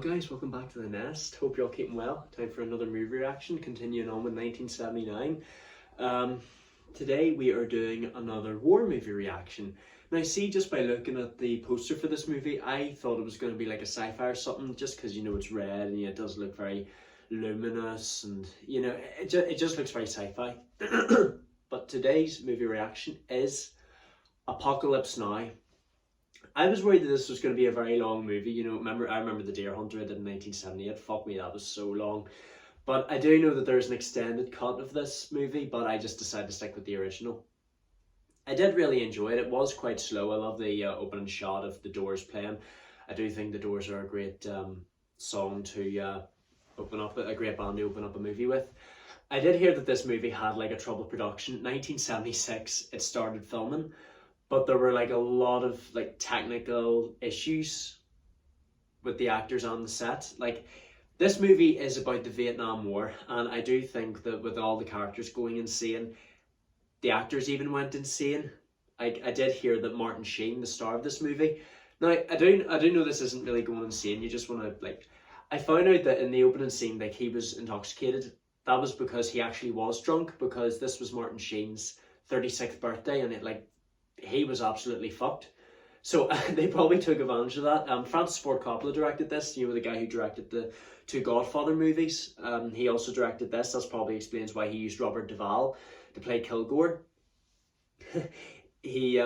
Guys, welcome back to the nest. Hope you're all keeping well. Time for another movie reaction, continuing on with 1979. Today we are doing another war movie reaction. Now see, just by looking at the poster for this movie, I thought it was going to be like a sci-fi or something, just because it's red and it does look very luminous and it just looks very sci-fi. But today's movie reaction is Apocalypse Now. I was worried that this was going to be a very long movie. I remember The Deer Hunter I did in 1978. Fuck me, that was so long. But I do know that there's an extended cut of this movie, but I just decided to stick with the original. I did really enjoy it. It was quite slow. I love the opening shot of the Doors playing. I do think the Doors are a great song to open up, a great band to open up a movie with. I did hear that this movie had like a troubled production. 1976, it started filming. But there were like a lot of like technical issues with the actors on the set. Like, this movie is about the Vietnam War, and I do think that with all the characters going insane, the actors even went insane. I did hear that Martin Sheen, the star of this movie. Now I do know this isn't really going insane. You just want to like. I found out that in the opening scene, like, he was intoxicated. That was because he actually was drunk, because this was Martin Sheen's 36th birthday, and he was absolutely fucked. So they probably took advantage of that. Francis Ford Coppola directed this, the guy who directed the two Godfather movies. He also directed this. That probably explains why he used Robert Duvall to play Kilgore. He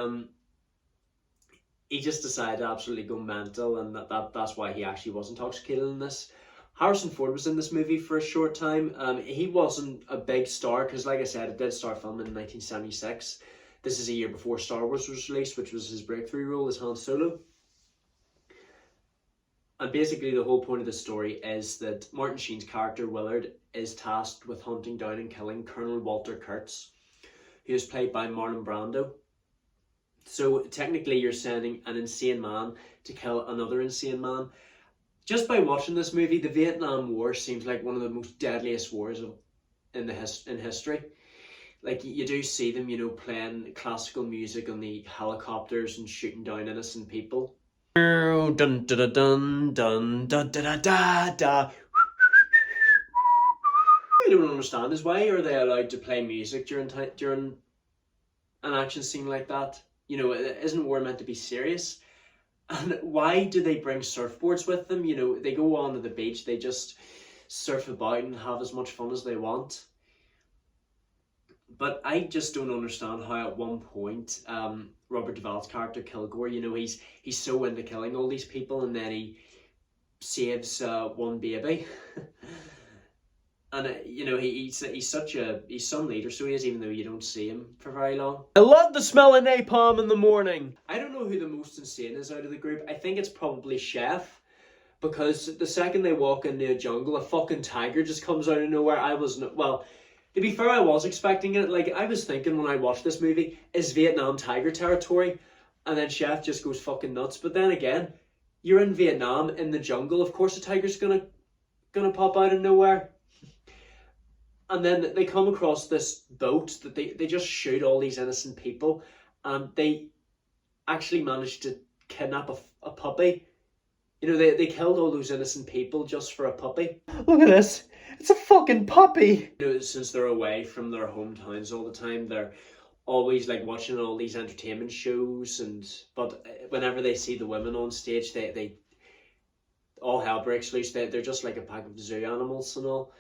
just decided to absolutely go mental, and that's why he actually was intoxicated in this. Harrison Ford was in this movie for a short time. He wasn't a big star because, like I said, it did start filming in 1976. This is a year before Star Wars was released, which was his breakthrough role as Han Solo. And basically the whole point of the story is that Martin Sheen's character, Willard, is tasked with hunting down and killing Colonel Kurtz, who is played by Marlon Brando. So technically you're sending an insane man to kill another insane man. Just by watching this movie, the Vietnam War seems like one of the most deadliest wars in history. Like, you do see them, playing classical music on the helicopters and shooting down innocent people. Dun dun dun dun dun dun da da da. I don't understand is why are they allowed to play music during an action scene like that? Isn't war meant to be serious? And why do they bring surfboards with them? They go on to the beach, they just surf about and have as much fun as they want. But I just don't understand how at one point Robert Duvall's character Kilgore, he's so into killing all these people, and then he saves one baby. And he's some leader, so he is, even though you don't see him for very long. I love the smell of napalm in the morning. I don't know who the most insane is out of the group. I think it's probably Chef, because the second they walk into a jungle, a fucking tiger just comes out of nowhere. To be fair, I was expecting it. Like, I was thinking when I watched this movie, is Vietnam tiger territory? And then Chef just goes fucking nuts. But then again, you're in Vietnam, in the jungle. Of course a tiger's gonna pop out of nowhere. And then they come across this boat that they just shoot all these innocent people. And they actually managed to kidnap a puppy. They killed all those innocent people just for a puppy. Look at this. It's a fucking puppy. Since they're away from their hometowns all the time, they're always like watching all these entertainment shows, but whenever they see the women on stage, they all hell breaks loose. They're just like a pack of zoo animals and all.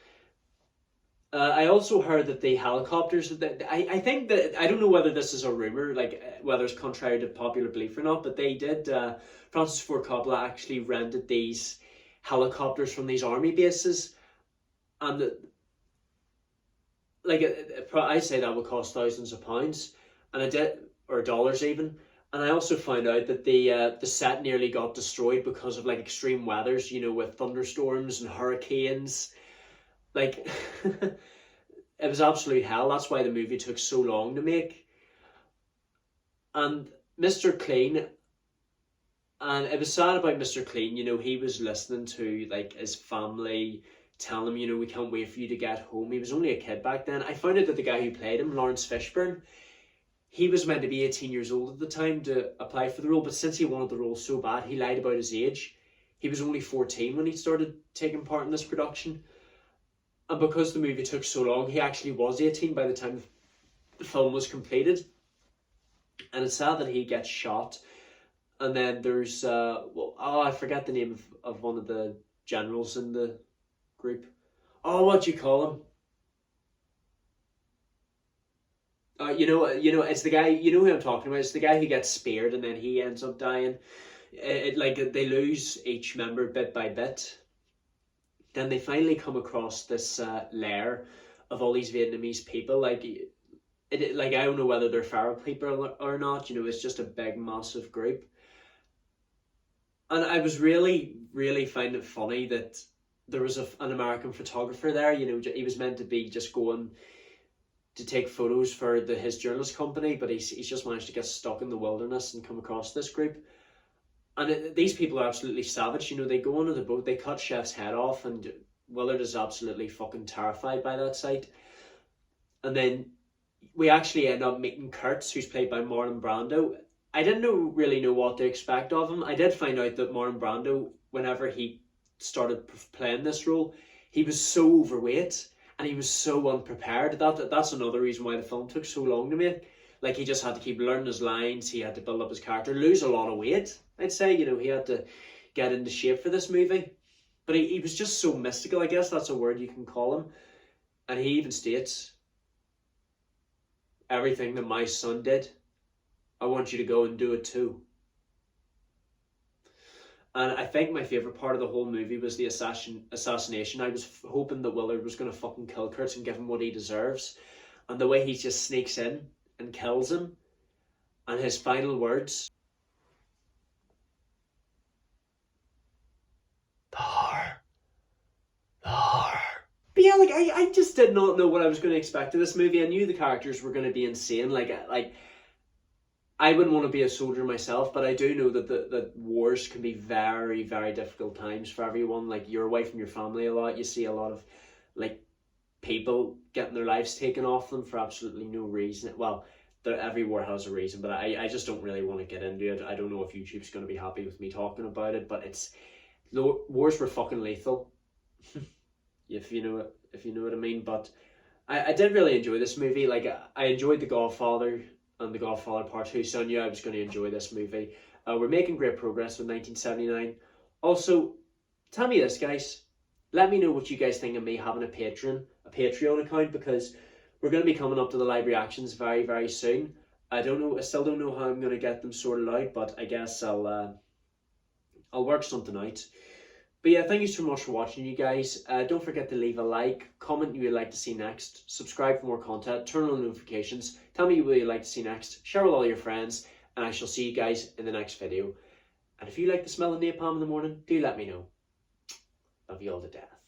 I also heard that the helicopters, I think that, I don't know whether this is a rumor, like whether it's contrary to popular belief or not, but they did, Francis Ford Coppola actually rented these helicopters from these army bases, and I say that would cost thousands of pounds, and it did, or dollars even. And I also found out that the set nearly got destroyed because of like extreme weathers, with thunderstorms and hurricanes. Like, it was absolute hell. That's why the movie took so long to make. And Mr. Clean, and it was sad about Mr. Clean, he was listening to like his family telling him, we can't wait for you to get home. He was only a kid back then. I found out that the guy who played him, Lawrence Fishburne, he was meant to be 18 years old at the time to apply for the role, but since he wanted the role so bad, he lied about his age. he was only 14 when he started taking part in this production. And because the movie took so long, he actually was 18 by the time the film was completed. And it's sad that he gets shot. And then there's, I forget the name of one of the generals in the group. Oh, what do you call him? It's the guy, you know who I'm talking about. It's the guy who gets speared and then he ends up dying. They lose each member bit by bit. Then they finally come across this lair of all these Vietnamese people. I don't know whether they're feral people or not. It's just a big, massive group. And I was really, really finding it funny that there was an American photographer there. He was meant to be just going to take photos for his journalist company, but he's just managed to get stuck in the wilderness and come across this group. And these people are absolutely savage. They go onto the boat, they cut Chef's head off, and Willard is absolutely fucking terrified by that sight. And then we actually end up meeting Kurtz, who's played by Marlon Brando. I didn't really know what to expect of him. I did find out that Marlon Brando, whenever he started playing this role, he was so overweight and he was so unprepared. That's another reason why the film took so long to make. He just had to keep learning his lines, he had to build up his character, lose a lot of weight, I'd say. He had to get into shape for this movie. But he was just so mystical, I guess that's a word you can call him. And he even states, everything that my son did, I want you to go and do it too. And I think my favourite part of the whole movie was the assassination. I was hoping that Willard was going to fucking kill Kurtz and give him what he deserves. And the way he just sneaks in and kills him. And his final words. The horror. But yeah, I just did not know what I was going to expect of this movie. I knew the characters were going to be insane. I wouldn't want to be a soldier myself, but I do know that wars can be very, very difficult times for everyone. You're away from your family a lot. You see a lot of people getting their lives taken off them for absolutely no reason. Well, every war has a reason, but I just don't really want to get into it. I don't know if YouTube's going to be happy with me talking about it, but wars were fucking lethal. if you know what I mean. But I did really enjoy this movie. I enjoyed The Godfather and The Godfather Part 2, so I knew I was going to enjoy this movie. We're making great progress with 1979. Also, tell me this, guys. Let me know what you guys think of me having a Patreon account, because we're going to be coming up to the live reactions very, very soon. I still don't know how I'm going to get them sorted out, but I guess I'll work something out. But yeah, thank you so much for watching, you guys. Don't forget to leave a like, comment what you would like to see next, subscribe for more content, turn on notifications, tell me what you'd like to see next, share with all your friends, and I shall see you guys in the next video. And if you like the smell of napalm in the morning, do let me know. Love you all to death.